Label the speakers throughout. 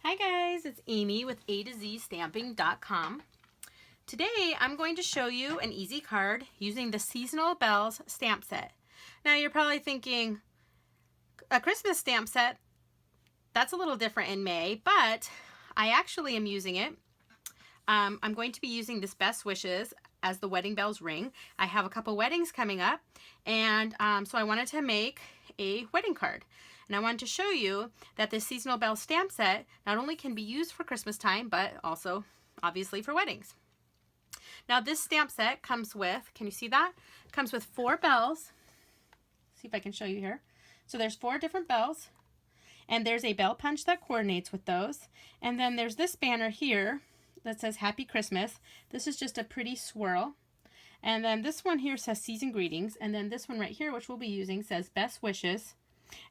Speaker 1: Hi guys, it's Amy with A to Z Stamping.com. Today I'm going to show you an easy card using the Seasonal Bells stamp set. Now you're probably thinking, a Christmas stamp set, that's a little different in May, but I actually am using it. I'm going to be using this Best Wishes as the wedding bells ring. I have a couple weddings coming up, and so I wanted to make a wedding card. And I wanted to show you that this Seasonal Bell stamp set not only can be used for Christmas time, but also obviously for weddings. Now this stamp set comes with, can you see that? Comes with 4 bells. See if I can show you here. So there's 4 different bells, and there's a bell punch that coordinates with those. And then there's this banner here that says Happy Christmas. This is just a pretty swirl. And then this one here says Season Greetings. And then this one right here, which we'll be using, says Best Wishes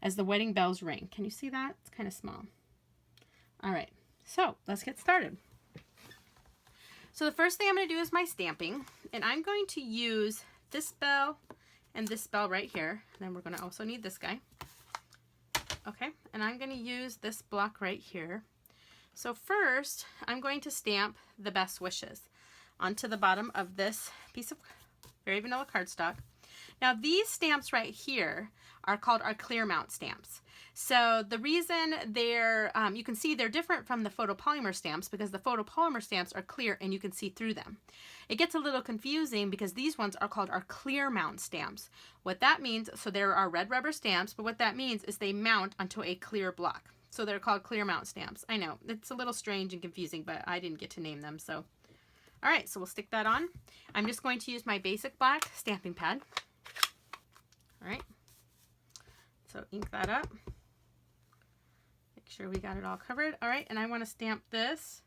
Speaker 1: as the wedding bells ring. Can you see that? It's kind of small. All right, so let's get started. So the first thing I'm going to do is my stamping, and I'm going to use this bell and this bell right here. And then we're going to also need this guy. Okay, and I'm going to use this block right here. So first, I'm going to stamp the Best Wishes onto the bottom of this piece of very vanilla cardstock. Now these stamps right here are called our clear mount stamps. So the reason they're, you can see they're different from the photopolymer stamps because the photopolymer stamps are clear and you can see through them. It gets a little confusing because these ones are called our clear mount stamps. What that means, so there are red rubber stamps, but what that means is they mount onto a clear block. So they're called clear mount stamps. I know, it's a little strange and confusing, but I didn't get to name them, so. All right, so we'll stick that on. I'm just going to use my basic black stamping pad. All right, so ink that up. Make sure we got it all covered. All right, and I want to stamp this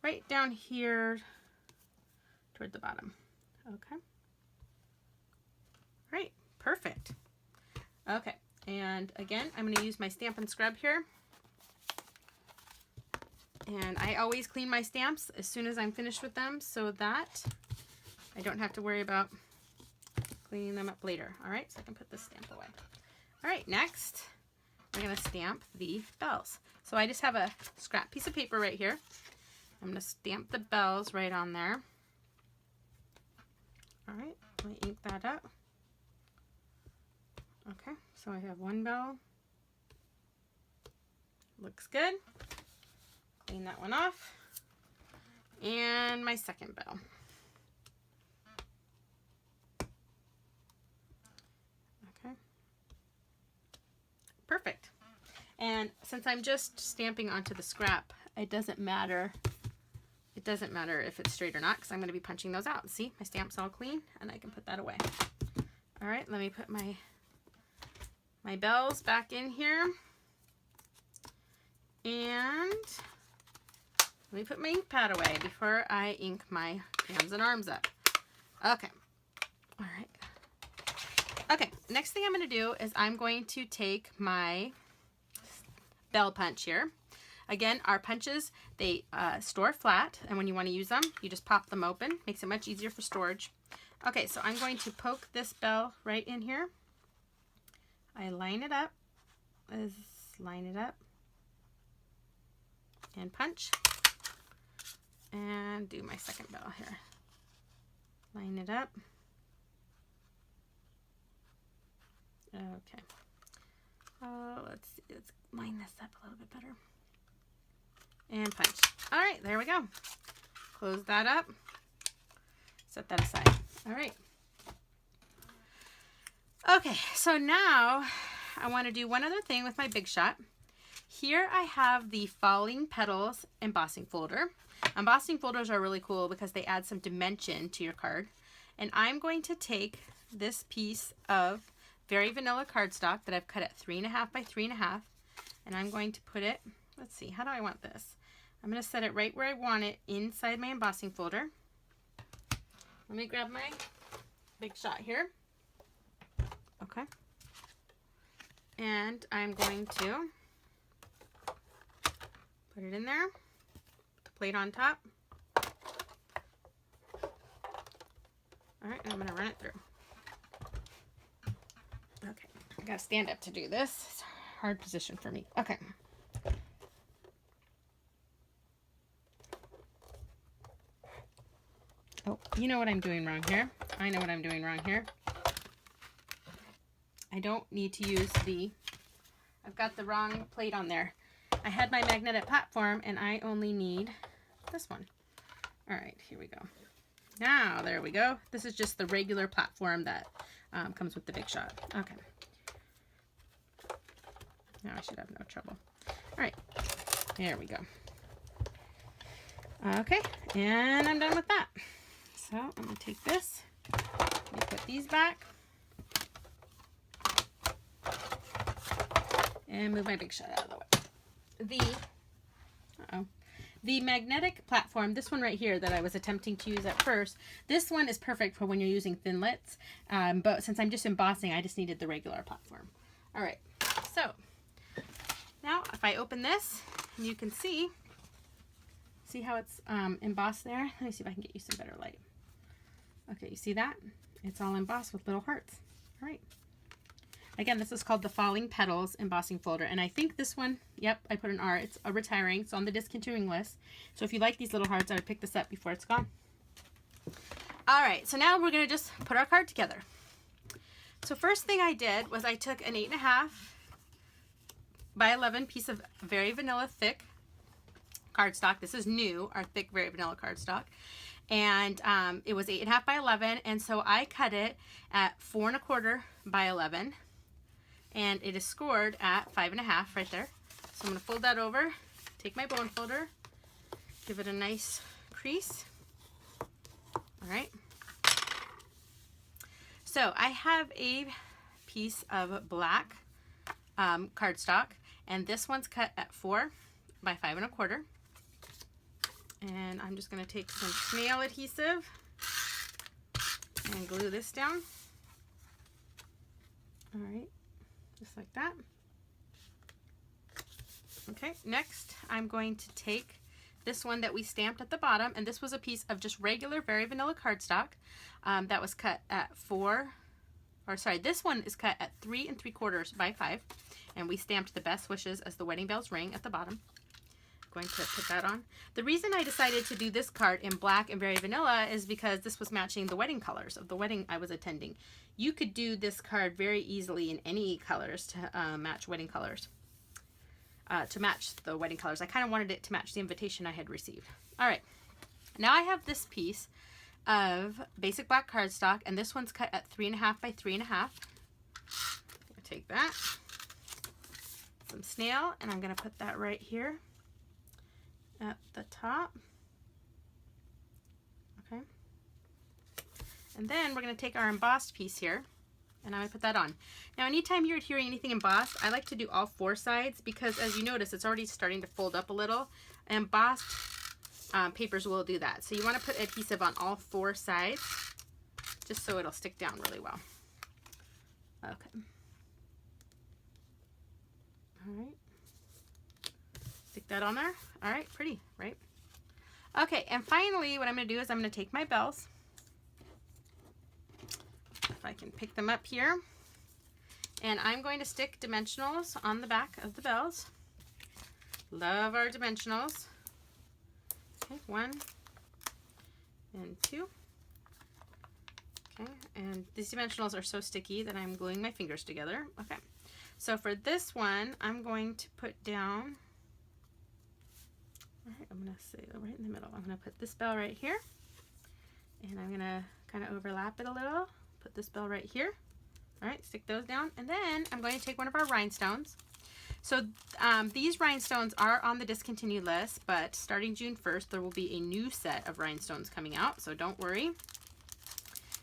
Speaker 1: right down here toward the bottom. Okay. All right, perfect. Okay, and again, I'm going to use my Stampin' Scrub here. And I always clean my stamps as soon as I'm finished with them so that I don't have to worry about cleaning them up later. All right, so I can put this stamp away. All right, next, I'm going to stamp the bells. So I just have a scrap piece of paper right here. I'm going to stamp the bells right on there. All right, let me ink that up. Okay, so I have one bell. Looks good. Clean that one off. And my second bell. Okay. Perfect. And since I'm just stamping onto the scrap, it doesn't matter. It doesn't matter if it's straight or not because I'm going to be punching those out. See, my stamp's all clean and I can put that away. All right, let me put my bells back in here. And let me put my ink pad away before I ink my hands and arms up. Okay. All right. Okay, next thing I'm going to do is I'm going to take my bell punch here. Again, our punches, they store flat, and when you want to use them, you just pop them open. Makes it much easier for storage. Okay, so I'm going to poke this bell right in here. I line it up, and punch, and do my second bell here. Line it up. Okay. Let's see. Let's line this up a little bit better. And punch. All right, there we go. Close that up. Set that aside. All right. Okay, so now I want to do one other thing with my Big Shot. Here I have the Falling Petals embossing folder. Embossing folders are really cool because they add some dimension to your card. And I'm going to take this piece of very vanilla cardstock that I've cut at 3.5 by 3.5, and I'm going to put it, let's see, how do I want this? I'm going to set it right where I want it inside my embossing folder. Let me grab my Big Shot here. Okay. And I'm going to put it in there, put the plate on top. All right, and I'm going to run it through. Okay, I gotta stand up to do this. It's a hard position for me. Okay. Oh, you know what I'm doing wrong here. I know what I'm doing wrong here. I don't need to use I've got the wrong plate on there. I had my magnetic platform and I only need this one. All right, here we go. Now, there we go. This is just the regular platform that comes with the Big Shot. Okay. Now I should have no trouble. All right, there we go. Okay, and I'm done with that. So I'm gonna take this, let me put these back, and move my Big Shot out of the way. The magnetic platform, this one right here that I was attempting to use at first, this one is perfect for when you're using thinlits, but since I'm just embossing, I just needed the regular platform. All right, so now if I open this, and you can see how it's embossed there? Let me see if I can get you some better light. Okay, you see that? It's all embossed with little hearts. All right. Again, this is called the Falling Petals embossing folder. And I think this one, yep, I put an R. It's a retiring. It's on the discontinuing list. So if you like these little hearts, I would pick this up before it's gone. All right, so now we're going to just put our card together. So first thing I did was I took an 8.5 by 11 piece of very vanilla thick cardstock. This is new, our thick, very vanilla cardstock. And it was 8.5 by 11. And so I cut it at 4 1/4 by 11. And it is scored at 5.5 right there. So I'm going to fold that over, take my bone folder, give it a nice crease. All right. So I have a piece of black cardstock, and this one's cut at 4 by 5 1/4. And I'm just going to take some snail adhesive and glue this down. All right. Just like that. Okay, next I'm going to take this one that we stamped at the bottom, and this was a piece of just regular, very vanilla cardstock that was cut at this one is cut at 3 3/4 by 5, and we stamped the best wishes as the wedding bells ring at the bottom. Going to put that on. The reason I decided to do this card in black and very vanilla is because this was matching the wedding colors of the wedding I was attending. You could do this card very easily in any colors to match wedding colors. To match the wedding colors. I kind of wanted it to match the invitation I had received. All right. Now I have this piece of basic black cardstock, and this one's cut at 3.5 by 3.5. Take that. Some snail, and I'm going to put that right here at the top. Okay. And then we're going to take our embossed piece here, and I'm going to put that on. Now, anytime you're adhering anything embossed, I like to do all 4 sides because, as you notice, it's already starting to fold up a little. Embossed papers will do that. So you want to put adhesive on all 4 sides just so it'll stick down really well. Okay. All right. Stick that on there. All right, pretty, right? Okay, and finally, what I'm going to do is I'm going to take my bells. If I can pick them up here. And I'm going to stick dimensionals on the back of the bells. Love our dimensionals. Okay, 1 and 2. Okay, and these dimensionals are so sticky that I'm gluing my fingers together. Okay, so for this one, I'm going to put down, all right, I'm going to say right in the middle. I'm going to put this bell right here, and I'm going to kind of overlap it a little. Put this bell right here. All right, stick those down, and then I'm going to take one of our rhinestones. So these rhinestones are on the discontinued list, but starting June 1st, there will be a new set of rhinestones coming out, so don't worry.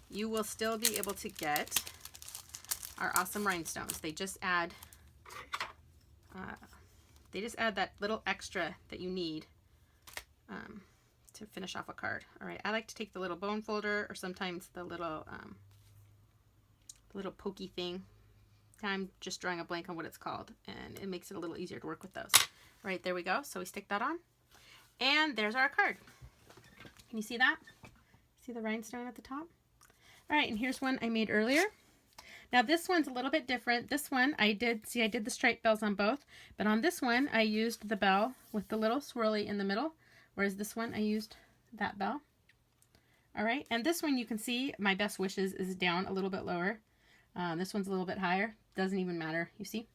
Speaker 1: You will still be able to get our awesome rhinestones. They just add that little extra that you need to finish off a card. All right, I like to take the little bone folder, or sometimes the little pokey thing. I'm just drawing a blank on what it's called, and it makes it a little easier to work with those. All right, there we go. So we stick that on, and there's our card. Can you see that? See the rhinestone at the top? All right, and here's one I made earlier. Now this one's a little bit different. This one I did the striped bells on both, but on this one I used the bell with the little swirly in the middle, whereas this one I used that bell. All right, and this one you can see my best wishes is down a little bit lower. This one's a little bit higher. Doesn't even matter, you see?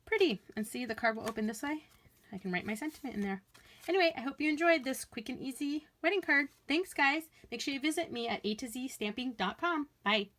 Speaker 1: Pretty. And see, the card will open this way. I can write my sentiment in there. Anyway, I hope you enjoyed this quick and easy wedding card. Thanks, guys. Make sure you visit me at A to Z Stamping.com. Bye.